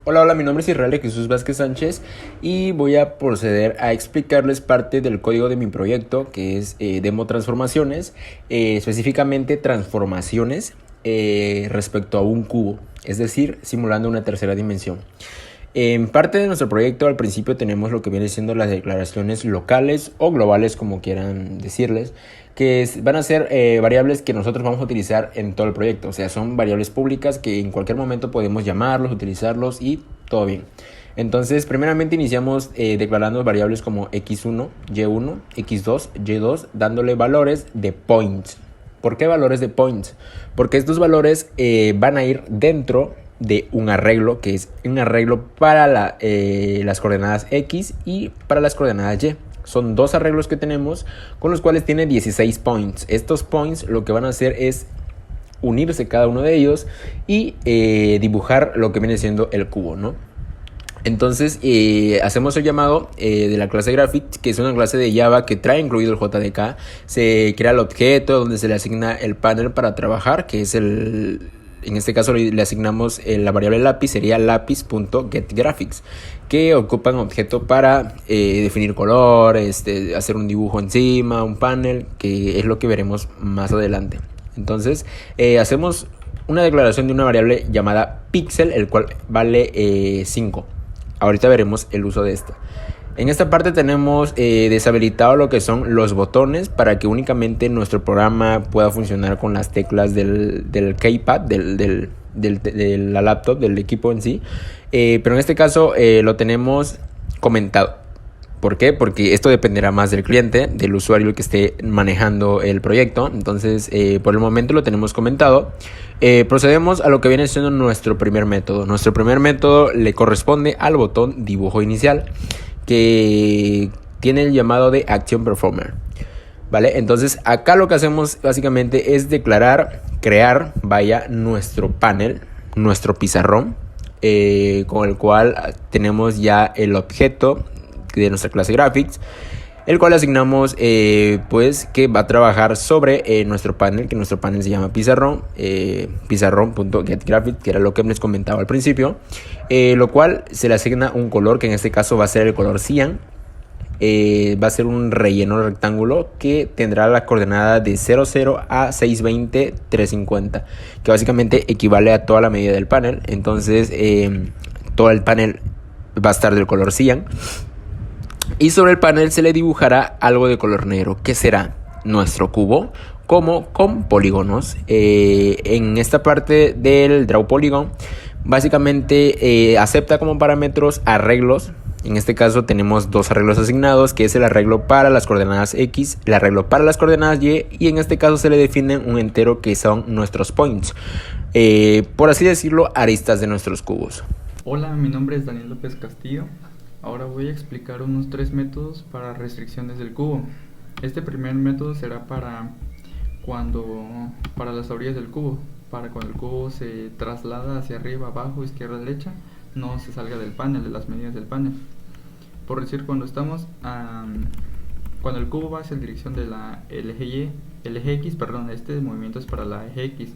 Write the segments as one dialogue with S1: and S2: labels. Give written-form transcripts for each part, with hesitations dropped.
S1: Hola, hola, mi nombre es Israel de Jesús Vázquez Sánchez y voy a proceder a explicarles parte del código de mi proyecto que es Demo Transformaciones, específicamente transformaciones respecto a un cubo, es decir, simulando una tercera dimensión. En parte de nuestro proyecto al principio tenemos lo que viene siendo las declaraciones locales o globales, como quieran decirles, van a ser variables que nosotros vamos a utilizar en todo el proyecto. O sea, son variables públicas que en cualquier momento podemos llamarlos, utilizarlos y todo bien. Entonces, primeramente iniciamos declarando variables como x1, y1, x2, y2, dándole valores de points. ¿Por qué valores de points? Porque estos valores van a ir dentro de un arreglo, que es un arreglo para las coordenadas X y para las coordenadas Y. Son dos arreglos que tenemos con los cuales tiene 16 points. Estos points lo que van a hacer es unirse cada uno de ellos y dibujar lo que viene siendo el cubo, ¿no? Entonces hacemos el llamado de la clase Graphics, que es una clase de Java que trae incluido el JDK. Se crea el objeto donde se le asigna el panel para trabajar, que es en este caso le asignamos la variable lápiz, sería lápiz.getGraphics, que ocupa un objeto para definir color, hacer un dibujo encima, un panel, que es lo que veremos más adelante. Entonces hacemos una declaración de una variable llamada pixel, el cual vale 5. Ahorita veremos el uso de esta. En esta parte tenemos deshabilitado lo que son los botones para que únicamente nuestro programa pueda funcionar con las teclas del keypad, de la laptop, del equipo en sí. Pero en este caso lo tenemos comentado. ¿Por qué? Porque esto dependerá más del cliente, del usuario que esté manejando el proyecto. Entonces, por el momento lo tenemos comentado. Procedemos a lo que viene siendo nuestro primer método. Nuestro primer método le corresponde al botón dibujo inicial, que tiene el llamado de Action Performer. ¿Vale? Entonces, acá lo que hacemos básicamente es declarar, crear, nuestro panel, nuestro pizarrón, con el cual tenemos ya el objeto de nuestra clase Graphics, el cual asignamos pues que va a trabajar sobre nuestro panel, que nuestro panel se llama pizarrón, pizarrón.getGraphics, que era lo que les comentaba al principio, lo cual se le asigna un color, que en este caso va a ser el color cian. Va a ser un relleno rectángulo que tendrá la coordenada de 00 a 620 350, que básicamente equivale a toda la medida del panel. Entonces todo el panel va a estar del color cian. Y sobre el panel se le dibujará algo de color negro, que será nuestro cubo, como con polígonos. En esta parte del Draw Polygon, básicamente acepta como parámetros arreglos. En este caso tenemos dos arreglos asignados, que es el arreglo para las coordenadas X, el arreglo para las coordenadas Y en este caso se le define un entero que son nuestros points. Por así decirlo, aristas de nuestros cubos.
S2: Hola, mi nombre es Daniel López Castillo. Ahora voy a explicar unos 3 métodos para restricciones del cubo. Este primer método será para las orillas del cubo, para cuando el cubo se traslada hacia arriba, abajo, izquierda, derecha, no se salga del panel, de las medidas del panel. Por decir, cuando el cubo va hacia la dirección de el eje X, perdón, este movimiento es para la eje X.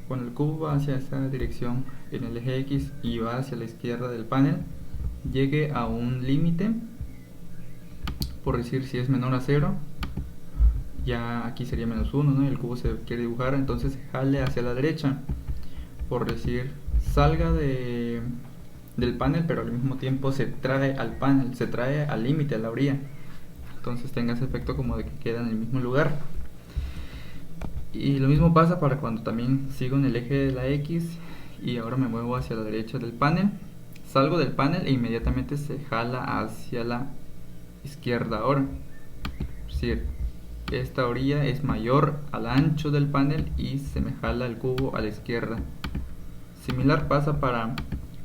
S2: Cuando el cubo va hacia esta dirección en el eje X y va hacia la izquierda del panel, llegue a un límite, por decir, si es menor a 0, ya aquí sería menos 1, ¿no? El cubo se quiere dibujar, entonces jale hacia la derecha, por decir, salga del panel, pero al mismo tiempo se trae al panel, se trae al límite, a la orilla, entonces tenga ese efecto como de que queda en el mismo lugar. Y lo mismo pasa para cuando también sigo en el eje de la X y ahora me muevo hacia la derecha del panel. Salgo del panel e inmediatamente se jala hacia la izquierda ahora. Es decir, esta orilla es mayor al ancho del panel y se me jala el cubo a la izquierda. Similar pasa para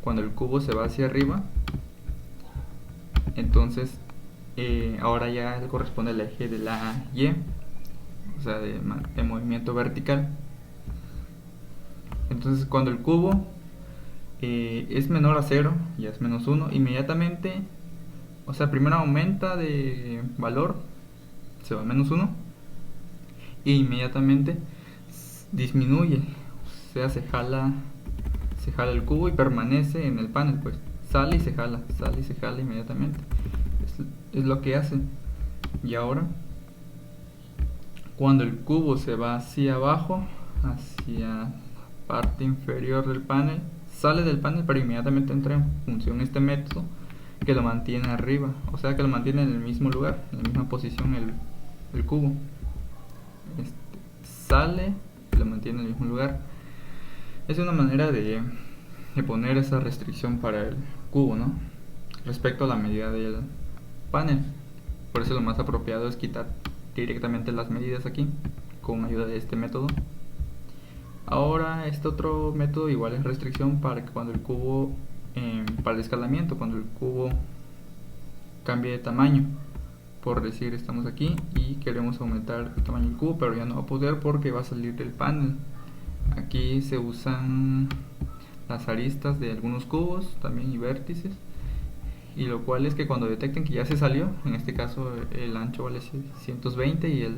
S2: cuando el cubo se va hacia arriba. Entonces ahora ya corresponde al eje de la Y, o sea, de movimiento vertical. Entonces cuando el cubo es menor a 0, ya es menos 1, inmediatamente, o sea, primero aumenta de valor, se va a menos 1, e inmediatamente disminuye, o sea, se se jala el cubo y permanece en el panel, pues sale y se jala inmediatamente. Es lo que hace. Y ahora, cuando el cubo se va hacia abajo, hacia la parte inferior del panel, sale del panel, pero inmediatamente entra en función este método que lo mantiene arriba, o sea que lo mantiene en el mismo lugar, en la misma posición el cubo. Sale y lo mantiene en el mismo lugar. Es una manera de poner esa restricción para el cubo, ¿no? Respecto a la medida del panel. Por eso lo más apropiado es quitar directamente las medidas aquí con ayuda de este método. Ahora este otro método igual es restricción para que cuando el cubo, para el escalamiento, cuando el cubo cambie de tamaño. Por decir, estamos aquí y queremos aumentar el tamaño del cubo, pero ya no va a poder porque va a salir del panel. Aquí se usan las aristas de algunos cubos también y vértices, y lo cual es que cuando detecten que ya se salió, en este caso el ancho vale 120 y el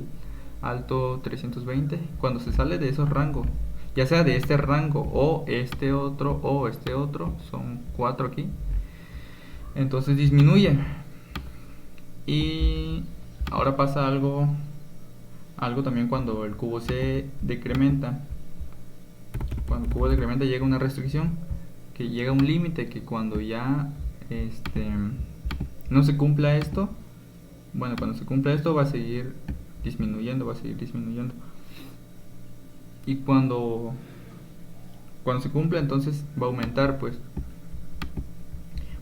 S2: alto 320, cuando se sale de esos rangos, ya sea de este rango o este otro, son 4 aquí, entonces disminuye. Y ahora pasa algo también cuando el cubo se decrementa. Cuando el cubo decrementa llega una restricción, que llega un límite, que cuando ya no se cumpla esto, cuando se cumpla esto va a seguir disminuyendo, y cuando se cumpla entonces va a aumentar, pues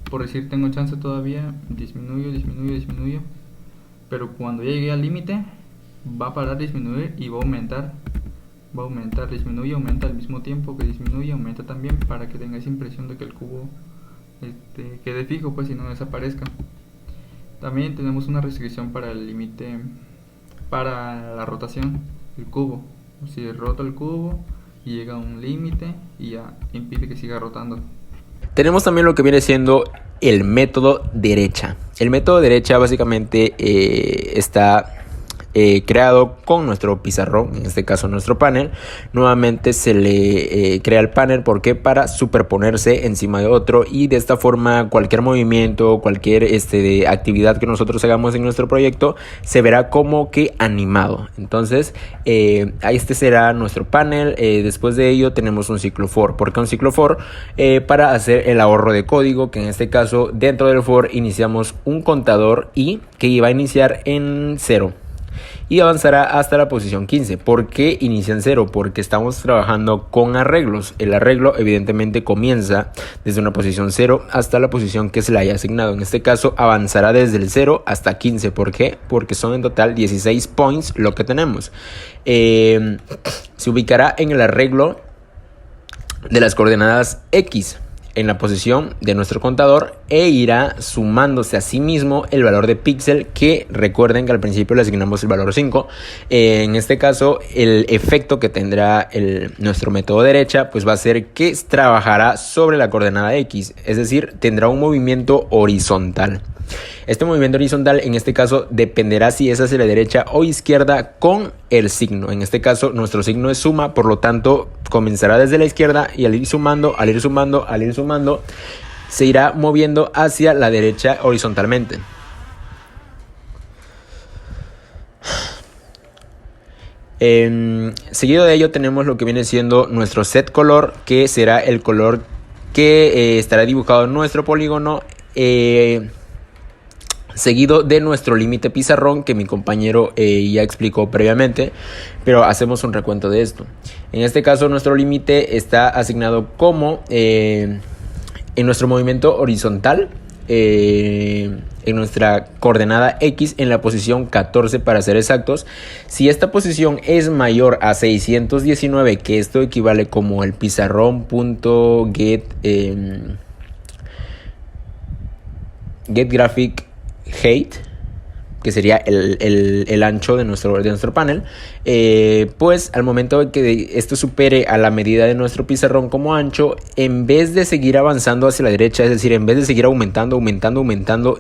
S2: por decir, tengo chance todavía, disminuyo, pero cuando ya llegue al límite va a parar de disminuir y va a aumentar, disminuye, aumenta al mismo tiempo que disminuye, aumenta también, para que tenga esa impresión de que el cubo quede fijo, pues, y no desaparezca. También tenemos una restricción para el límite, para la rotación del cubo. Si rota el cubo y llega a un límite y ya impide que siga rotando.
S1: Tenemos también lo que viene siendo el método derecha. El método derecha básicamente está creado con nuestro pizarrón, en este caso nuestro panel. Nuevamente se le crea el panel, ¿por qué? Para superponerse encima de otro, y de esta forma cualquier movimiento, cualquier actividad que nosotros hagamos en nuestro proyecto se verá como que animado. Entonces este será nuestro panel. Después de ello tenemos un ciclo for. ¿Por qué un ciclo for? Para hacer el ahorro de código, que en este caso dentro del for iniciamos un contador i que va a iniciar en 0 y avanzará hasta la posición 15. ¿Por qué inicia en 0? Porque estamos trabajando con arreglos. El arreglo evidentemente comienza desde una posición 0 hasta la posición que se le haya asignado. En este caso avanzará desde el 0 hasta 15. ¿Por qué? Porque son en total 16 points lo que tenemos. Se ubicará en el arreglo de las coordenadas X en la posición de nuestro contador e irá sumándose a sí mismo el valor de píxel, que recuerden que al principio le asignamos el valor 5. En este caso el efecto que tendrá nuestro método derecha pues va a ser que trabajará sobre la coordenada X, es decir, tendrá un movimiento horizontal. Este movimiento horizontal en este caso dependerá si es hacia la derecha o izquierda con el signo. En este caso nuestro signo es suma, por lo tanto comenzará desde la izquierda y al ir sumando, se irá moviendo hacia la derecha horizontalmente. Seguido de ello tenemos lo que viene siendo nuestro set color, que será el color que estará dibujado en nuestro polígono, seguido de nuestro límite pizarrón, que mi compañero ya explicó previamente, pero hacemos un recuento de esto. En este caso nuestro límite está asignado como en nuestro movimiento horizontal, en nuestra coordenada X, en la posición 14 para ser exactos. Si esta posición es mayor a 619, que esto equivale como el pizarrón.get get graphic height, que sería el ancho de nuestro panel, pues al momento de que esto supere a la medida de nuestro pizarrón como ancho, en vez de seguir avanzando hacia la derecha, es decir, en vez de seguir aumentando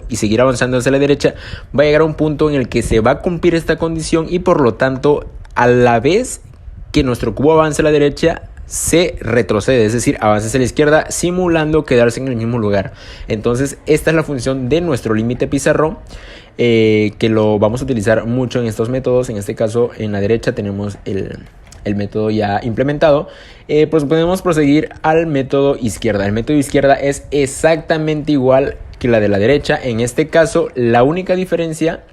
S1: y seguir avanzando hacia la derecha, va a llegar a un punto en el que se va a cumplir esta condición, y por lo tanto, a la vez que nuestro cubo avance a la derecha, se retrocede, es decir, avanza hacia la izquierda simulando quedarse en el mismo lugar. Entonces esta es la función de nuestro límite pizarro, que lo vamos a utilizar mucho en estos métodos. En este caso, en la derecha tenemos el método ya implementado. Pues podemos proseguir al método izquierda. El método izquierda es exactamente igual que la de la derecha. En este caso, la única diferencia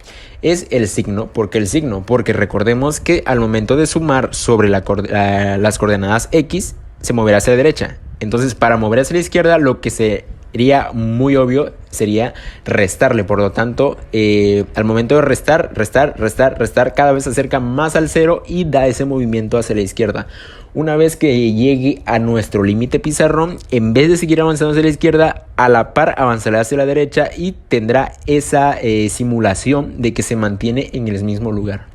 S1: es el signo. ¿Por qué el signo? Porque recordemos que al momento de sumar sobre las coordenadas X, se moverá hacia la derecha. Entonces, para mover hacia la izquierda, lo que sería muy obvio sería restarle. Por lo tanto, al momento de restar, cada vez se acerca más al cero y da ese movimiento hacia la izquierda. Una vez que llegue a nuestro límite pizarrón, en vez de seguir avanzando hacia la izquierda, a la par avanzará hacia la derecha y tendrá esa simulación de que se mantiene en el mismo lugar.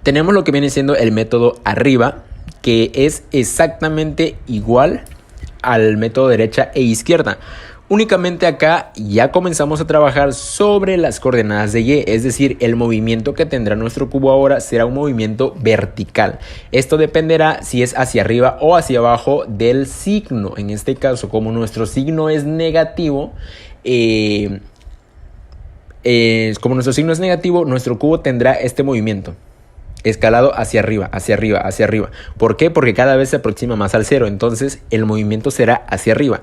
S1: Tenemos lo que viene siendo el método arriba, que es exactamente igual al método derecha e izquierda. Únicamente acá ya comenzamos a trabajar sobre las coordenadas de Y, es decir, el movimiento que tendrá nuestro cubo ahora será un movimiento vertical. Esto dependerá si es hacia arriba o hacia abajo del signo. En este caso, como nuestro signo es negativo, nuestro cubo tendrá este movimiento escalado hacia arriba, hacia arriba, hacia arriba. ¿Por qué? Porque cada vez se aproxima más al cero, entonces el movimiento será hacia arriba.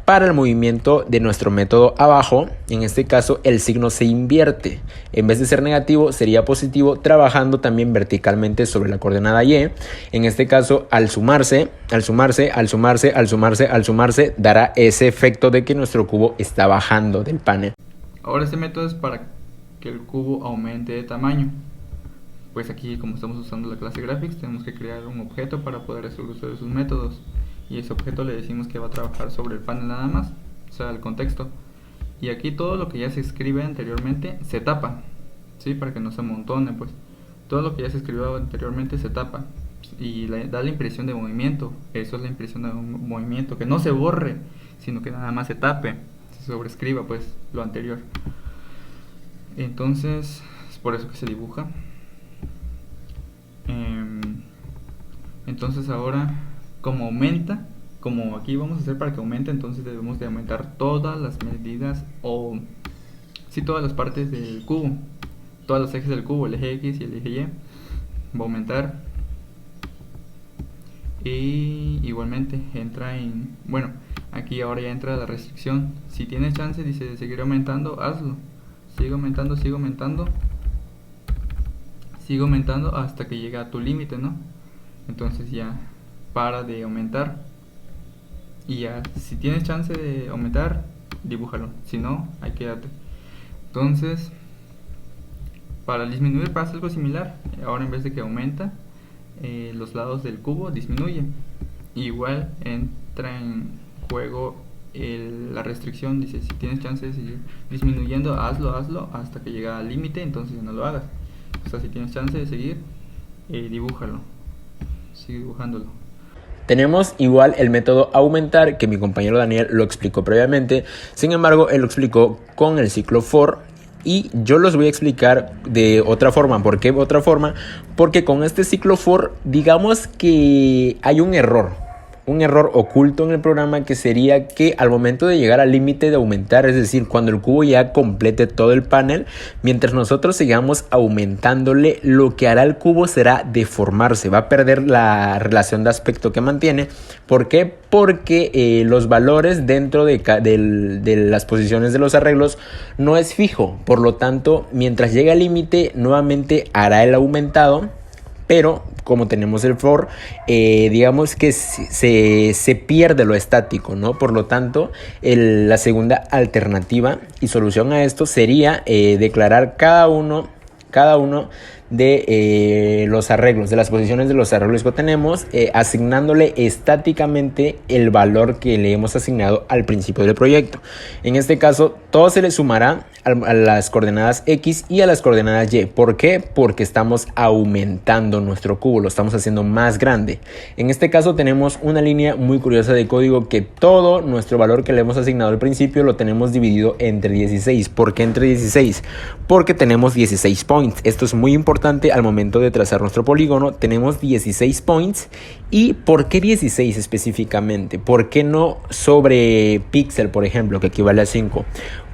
S1: Para el movimiento de nuestro método abajo, en este caso el signo se invierte. En vez de ser negativo, sería positivo, trabajando también verticalmente sobre la coordenada Y. En este caso, al sumarse, dará ese efecto de que nuestro cubo está bajando del panel.
S2: Ahora este método es para que el cubo aumente de tamaño. Pues aquí, como estamos usando la clase Graphics, tenemos que crear un objeto para poder hacer uso de sus métodos. Y ese objeto le decimos que va a trabajar sobre el panel nada más, o sea, el contexto. Y aquí todo lo que ya se escribe anteriormente se tapa, ¿sí? Para que no se amontone, pues. Todo lo que ya se escribió anteriormente se tapa y da la impresión de movimiento. Eso es la impresión de un movimiento, que no se borre, sino que nada más se tape, se sobrescriba, pues, lo anterior. Entonces, es por eso que se dibuja. Entonces ahora, como aumenta, como aquí vamos a hacer para que aumente, entonces debemos de aumentar todas las medidas o todas las partes del cubo, todos los ejes del cubo, el eje X y el eje Y va a aumentar. Y igualmente entra en, bueno, aquí ahora ya entra la restricción. Si tienes chance, dice, de seguir aumentando, hazlo. Sigue aumentando hasta que llega a tu límite, ¿no? Entonces ya para de aumentar y ya, si tienes chance de aumentar, dibújalo, si no, ahí quédate. Entonces, para disminuir pasa algo similar. Ahora, en vez de que aumenta, los lados del cubo disminuye. Igual entra en juego la restricción. Dice, si tienes chance de seguir disminuyendo, hazlo hasta que llegue al límite, entonces no lo hagas. O sea, si tienes chance de seguir, dibújalo, sigue dibujándolo.
S1: Tenemos igual el método aumentar, que mi compañero Daniel lo explicó previamente. Sin embargo, él lo explicó con el ciclo for y yo los voy a explicar de otra forma. ¿Por qué otra forma? Porque con este ciclo for, digamos que hay un error oculto en el programa, que sería que al momento de llegar al límite de aumentar, es decir, cuando el cubo ya complete todo el panel, mientras nosotros sigamos aumentándole, lo que hará el cubo será deformarse, va a perder la relación de aspecto que mantiene. ¿Por qué? Porque los valores dentro de las posiciones de los arreglos no es fijo, por lo tanto, mientras llegue al límite, nuevamente hará el aumentado, pero como tenemos el for, digamos que se pierde lo estático, ¿no? Por lo tanto, la segunda alternativa y solución a esto sería declarar cada uno de los arreglos, de las posiciones de los arreglos que tenemos, asignándole estáticamente el valor que le hemos asignado al principio del proyecto. En este caso, todo se le sumará a las coordenadas X y a las coordenadas Y. ¿Por qué? Porque estamos aumentando nuestro cubo, lo estamos haciendo más grande. En este caso tenemos una línea muy curiosa de código que todo nuestro valor que le hemos asignado al principio lo tenemos dividido entre 16. ¿Por qué entre 16? Porque tenemos 16 points. Esto es muy importante al momento de trazar nuestro polígono. Tenemos 16 points. ¿Y por qué 16 específicamente? ¿Por qué no sobre píxel, por ejemplo, que equivale a 5?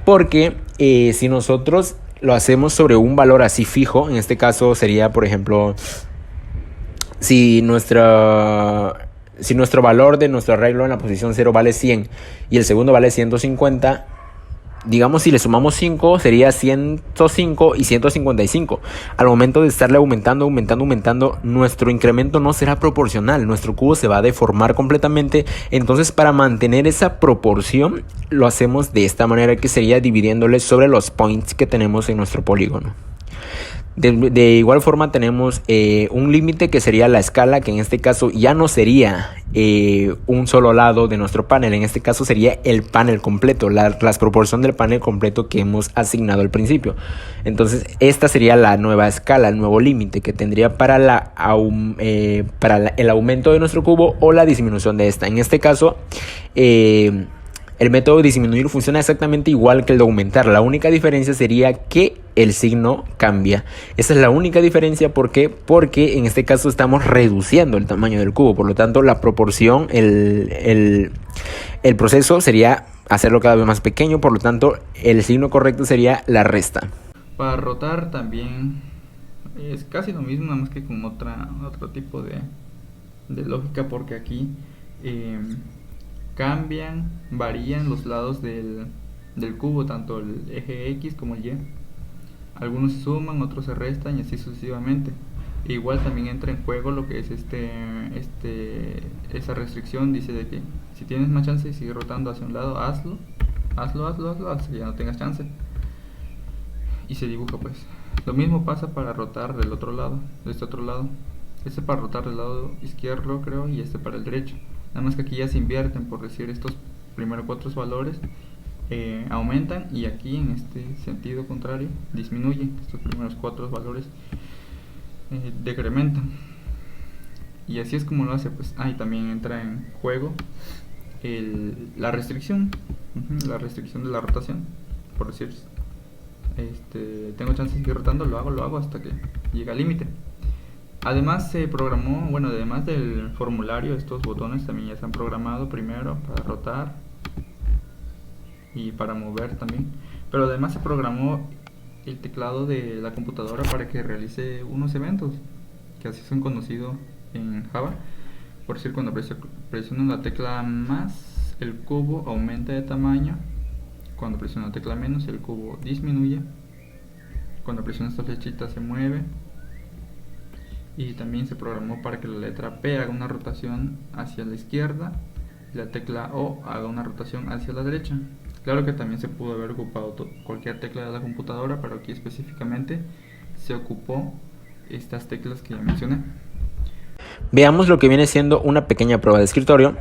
S1: Porque si nosotros lo hacemos sobre un valor así fijo, en este caso sería, por ejemplo, si nuestro valor de nuestro arreglo en la posición 0 vale 100 y el segundo vale 150, digamos, si le sumamos 5 sería 105 y 155. Al momento de estarle aumentando, nuestro incremento no será proporcional. Nuestro cubo se va a deformar completamente. Entonces, para mantener esa proporción, lo hacemos de esta manera, que sería dividiéndole sobre los points que tenemos en nuestro polígono. De igual forma tenemos un límite que sería la escala, que en este caso ya no sería un solo lado de nuestro panel. En este caso sería el panel completo, la proporción del panel completo que hemos asignado al principio. Entonces esta sería la nueva escala, el nuevo límite que tendría para el aumento de nuestro cubo o la disminución de esta. En este caso el método de disminuir funciona exactamente igual que el de aumentar. La única diferencia sería que el signo cambia. Esa es la única diferencia. ¿Por qué? Porque en este caso estamos reduciendo el tamaño del cubo. Por lo tanto, la proporción, el proceso sería hacerlo cada vez más pequeño. Por lo tanto, el signo correcto sería la resta.
S2: Para rotar también es casi lo mismo, nada más que con otro tipo de lógica, porque aquí varían los lados del cubo, tanto el eje X como el Y. Algunos se suman, otros se restan y así sucesivamente. Igual también entra en juego lo que es esa restricción. Dice de que si tienes más chance de seguir rotando hacia un lado, hazlo hasta que ya no tengas chance. Y se dibuja pues. Lo mismo pasa para rotar del otro lado, de este otro lado. Este para rotar del lado izquierdo, creo, y este para el derecho. Nada más que aquí ya se invierten, por decir, estos primeros 4 valores aumentan, y aquí en este sentido contrario disminuyen. Estos primeros 4 valores decrementan, y así es como lo hace pues. Y también entra en juego la restricción, la restricción de la rotación, por decir, tengo chance de seguir rotando, lo hago hasta que llega al límite. Además se programó, además del formulario, estos botones también ya se han programado primero para rotar y para mover también. Pero además se programó el teclado de la computadora para que realice unos eventos, que así son conocidos en Java. Por decir, cuando presiono la tecla más, el cubo aumenta de tamaño. Cuando presiono la tecla menos, el cubo disminuye. Cuando presiono esta flechita se mueve. Y también se programó para que la letra P haga una rotación hacia la izquierda y la tecla O haga una rotación hacia la derecha. Claro que también se pudo haber ocupado cualquier tecla de la computadora, pero aquí específicamente se ocupó estas teclas que ya mencioné.
S1: Veamos lo que viene siendo una pequeña prueba de escritorio.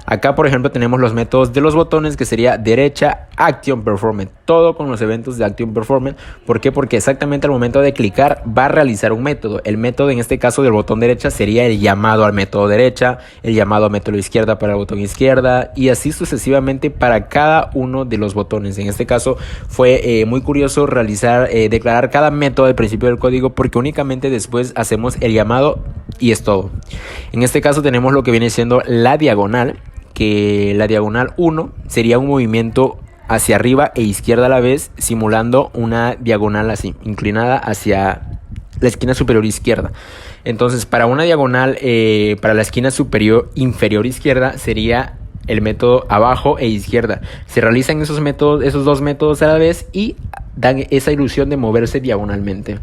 S1: Acá, por ejemplo, tenemos los métodos de los botones, que sería derecha, Action Performance. Todo con los eventos de Action Performance. ¿Por qué? Porque exactamente al momento de clicar va a realizar un método. El método, en este caso del botón derecha, sería el llamado al método derecha, el llamado al método izquierda para el botón izquierda, y así sucesivamente para cada uno de los botones. En este caso fue muy curioso declarar cada método al principio del código, porque únicamente después hacemos el llamado y es todo. En este caso tenemos lo que viene siendo la diagonal, que la diagonal 1 sería un movimiento hacia arriba e izquierda a la vez, simulando una diagonal así, inclinada hacia la esquina superior izquierda. Entonces, para una diagonal, para la esquina inferior izquierda, sería el método abajo e izquierda. Se realizan esos dos métodos a la vez y dan esa ilusión de moverse diagonalmente.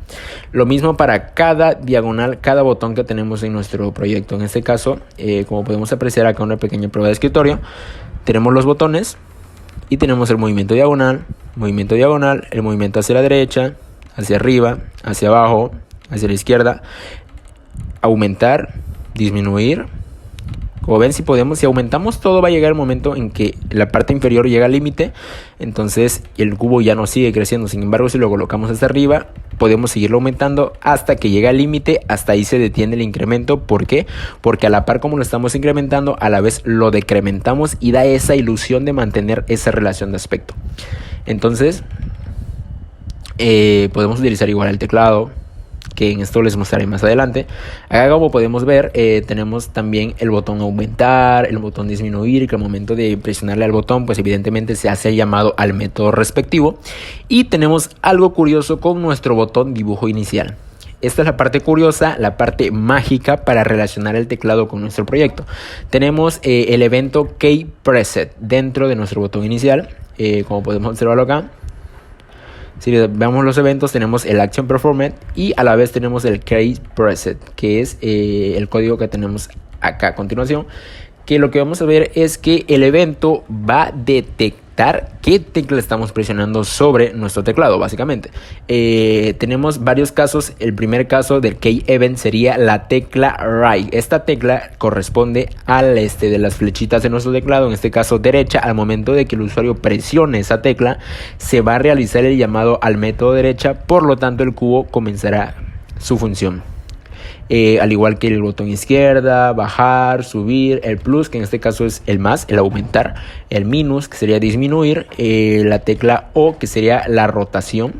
S1: Lo mismo para cada diagonal, cada botón que tenemos en nuestro proyecto. En este caso, como podemos apreciar acá, una pequeña prueba de escritorio, tenemos los botones y tenemos el movimiento diagonal, el movimiento hacia la derecha, hacia arriba, hacia abajo, hacia la izquierda, aumentar, disminuir, Como ven, si aumentamos todo, va a llegar el momento en que la parte inferior llega al límite, entonces el cubo ya no sigue creciendo. Sin embargo, si lo colocamos hasta arriba, podemos seguirlo aumentando hasta que llega al límite. Hasta ahí se detiene el incremento. ¿Por qué? Porque a la par como lo estamos incrementando, a la vez lo decrementamos y da esa ilusión de mantener esa relación de aspecto. Entonces, podemos utilizar igual el teclado, que en esto les mostraré más adelante. Acá, como podemos ver, tenemos también el botón aumentar, el botón disminuir, que al momento de presionarle al botón, pues evidentemente se hace llamado al método respectivo. Y tenemos algo curioso con nuestro botón dibujo inicial. Esta es la parte curiosa, la parte mágica para relacionar el teclado con nuestro proyecto. Tenemos el evento Key Preset dentro de nuestro botón inicial, como podemos observarlo acá. Si vemos los eventos, tenemos el Action Performed y a la vez tenemos el Key Preset, que es el código que tenemos acá a continuación. Que lo que vamos a ver es que el evento va a detectar qué tecla estamos presionando sobre nuestro teclado, básicamente. Tenemos varios casos. El primer caso del Key Event sería la tecla Right. Esta tecla corresponde al de las flechitas de nuestro teclado, en este caso derecha. Al momento de que el usuario presione esa tecla, se va a realizar el llamado al método derecha, por lo tanto el cubo comenzará su función. Al igual que el botón izquierda, bajar, subir, el plus, que en este caso es el más, el aumentar, el minus, que sería disminuir, la tecla O, que sería la rotación.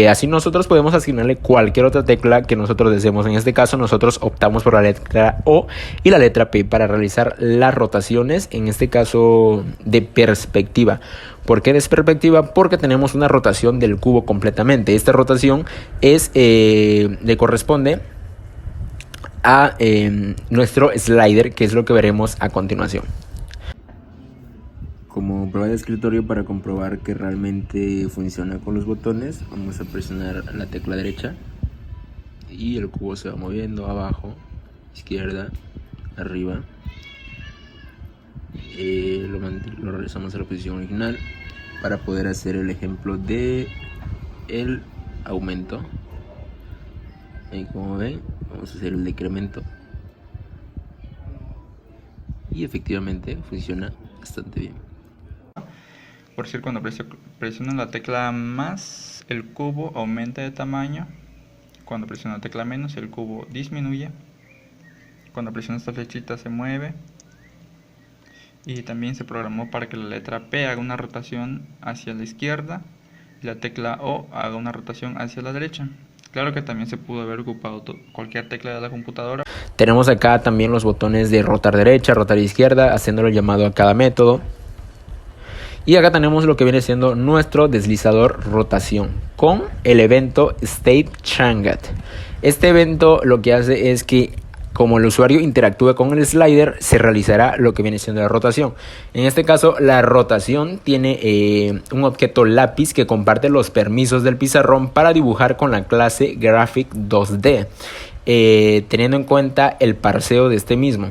S1: Así nosotros podemos asignarle cualquier otra tecla que nosotros deseemos. En este caso nosotros optamos por la letra O y la letra P para realizar las rotaciones, en este caso de perspectiva. ¿Por qué de perspectiva? Porque tenemos una rotación del cubo completamente. Esta rotación le corresponde a nuestro slider, que es lo que veremos a continuación. Como prueba de escritorio, para comprobar que realmente funciona con los botones, vamos a presionar la tecla derecha y el cubo se va moviendo abajo, izquierda, arriba. Lo regresamos a la posición original para poder hacer el ejemplo de el aumento. Ahí, como ven, vamos a hacer el decremento y efectivamente funciona bastante bien.
S2: Por decir, cuando presiono la tecla más, el cubo aumenta de tamaño. Cuando presiono la tecla menos, el cubo disminuye. Cuando presiono esta flechita se mueve. Y también se programó para que la letra P haga una rotación hacia la izquierda y la tecla O haga una rotación hacia la derecha. Claro que también se pudo haber ocupado cualquier tecla de la computadora. Tenemos acá también los botones de rotar derecha, rotar izquierda, haciéndolo llamado a cada método. Y acá tenemos lo que viene siendo nuestro deslizador rotación con el evento State Change. Este evento lo que hace es que, como el usuario interactúa con el slider, se realizará lo que viene siendo la rotación. En este caso, la rotación tiene un objeto lápiz que comparte los permisos del pizarrón para dibujar con la clase Graphic 2D, teniendo en cuenta el parseo de este mismo.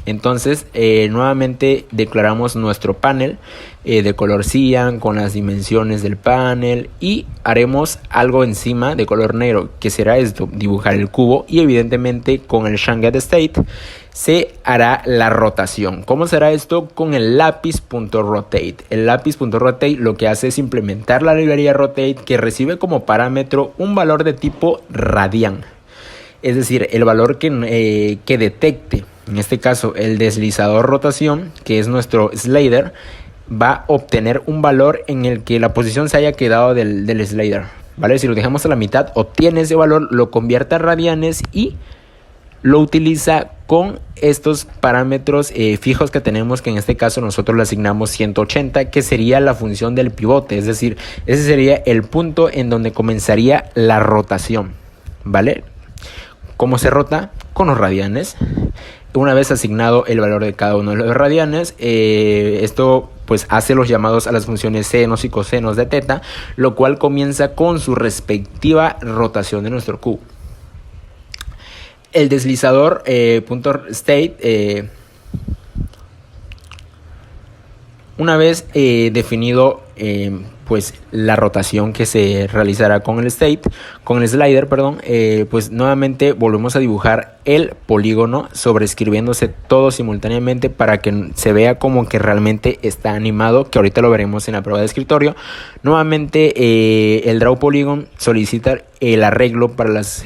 S2: Entonces, nuevamente declaramos nuestro panel de color cyan con las dimensiones del panel y haremos algo encima de color negro, que será esto: dibujar el cubo, y evidentemente con el Change State se hará la rotación. ¿Cómo será esto? Con el lápiz.rotate. El lápiz.rotate lo que hace es implementar la librería rotate, que recibe como parámetro un valor de tipo radian, es decir, el valor que detecte. En este caso, el deslizador rotación, que es nuestro slider, va a obtener un valor en el que la posición se haya quedado del slider, ¿vale? Si lo dejamos a la mitad, obtiene ese valor, lo convierte a radianes y lo utiliza con estos parámetros fijos que tenemos, que en este caso nosotros le asignamos 180, que sería la función del pivote, es decir, ese sería el punto en donde comenzaría la rotación, ¿vale? ¿Cómo se rota? Con los radianes. Una vez asignado el valor de cada uno de los radianes, esto pues hace los llamados a las funciones senos y cosenos de teta, lo cual comienza con su respectiva rotación de nuestro cubo. El deslizador .state
S1: Una vez definido pues la rotación que se realizará con el slider, pues nuevamente volvemos a dibujar el polígono sobreescribiéndose todo simultáneamente para que se vea como que realmente está animado, que ahorita lo veremos en la prueba de escritorio. Nuevamente el Draw Polygon solicita el arreglo para las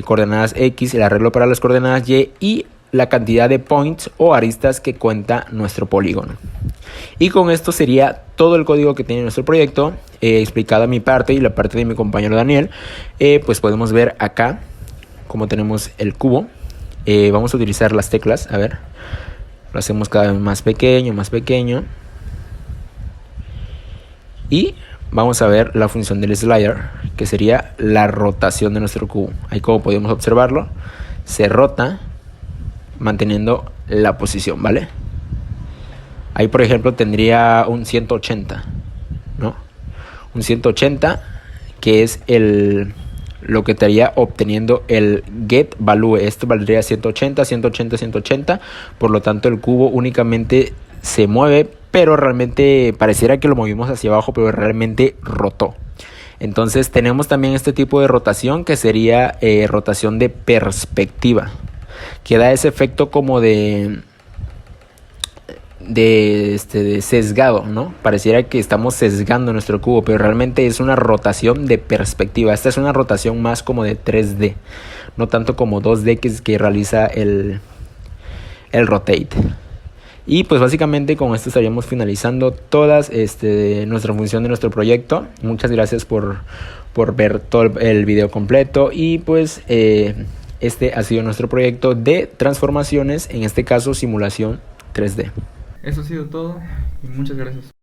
S1: coordenadas X, el arreglo para las coordenadas Y la cantidad de points o aristas que cuenta nuestro polígono. Y con esto sería todo el código que tiene nuestro proyecto, explicada mi parte y la parte de mi compañero Daniel. Pues podemos ver acá cómo tenemos el cubo. Vamos a utilizar las teclas, a ver, lo hacemos cada vez más pequeño. Y vamos a ver la función del slider, que sería la rotación de nuestro cubo. Ahí, como podemos observarlo, se rota manteniendo la posición, ¿vale? Ahí, por ejemplo, tendría un 180, ¿no? Un 180 que es lo que estaría obteniendo el get value. Esto valdría 180, 180, 180. Por lo tanto, el cubo únicamente se mueve, pero realmente pareciera que lo movimos hacia abajo, pero realmente rotó. Entonces tenemos también este tipo de rotación que sería rotación de perspectiva, que da ese efecto como de sesgado, ¿no? Pareciera que estamos sesgando nuestro cubo, pero realmente es una rotación de perspectiva. Esta es una rotación más como de 3D, no tanto como 2D que realiza el rotate. Y pues básicamente con esto estaríamos finalizando todas nuestra función de nuestro proyecto. Muchas gracias por ver todo el video completo. Y pues este ha sido nuestro proyecto de transformaciones, en este caso simulación 3D.
S2: Eso ha sido todo y muchas gracias.